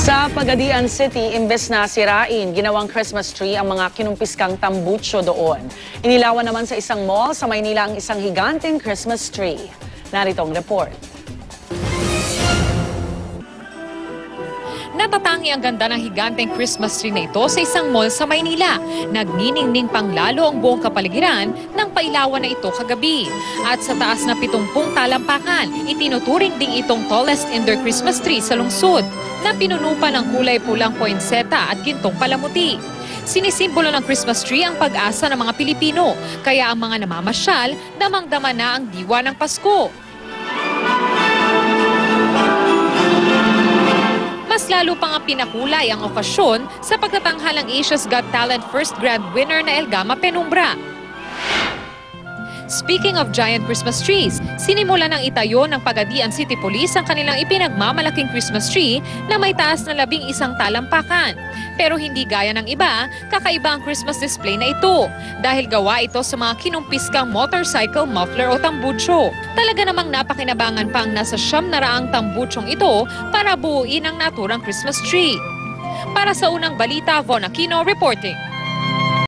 Sa Pagadian City, imbes na sirain, ginawang Christmas tree ang mga kinumpiskang tambucho doon. Inilawan naman sa isang mall sa Maynila ang isang higanteng Christmas tree. Narito ang report. Natatangi ang ganda ng higanteng Christmas tree na ito sa isang mall sa Maynila. Nagniningning pang lalo ang buong kapaligiran ng pailawan na ito kagabi. At sa taas na 70 talampakan, itinuturing ding itong tallest indoor Christmas tree sa lungsod na pinuno pa ng kulay pulang poinsettia at gintong palamuti. Sinisimbolo ng Christmas tree ang pag-asa ng mga Pilipino, kaya ang mga namamasyal damang-dama na ang diwa ng Pasko. Mas lalo pa nga pinakulay ang okasyon sa pagtatanghal ng Asia's Got Talent First Grand Winner na Elgama Penumbra. Speaking of giant Christmas trees, sinimula ng itayo ng Pagadian City Police ang kanilang ipinagmamalaking Christmas tree na may taas na 11 talampakan. Pero hindi gaya ng iba, kakaiba ang Christmas display na ito dahil gawa ito sa mga kinumpiskang motorcycle muffler o tambucho. Talaga namang napakinabangan pa ang nasa 900 tambuchong ito para buuin ang naturang Christmas tree. Para sa unang balita, Von Aquino reporting.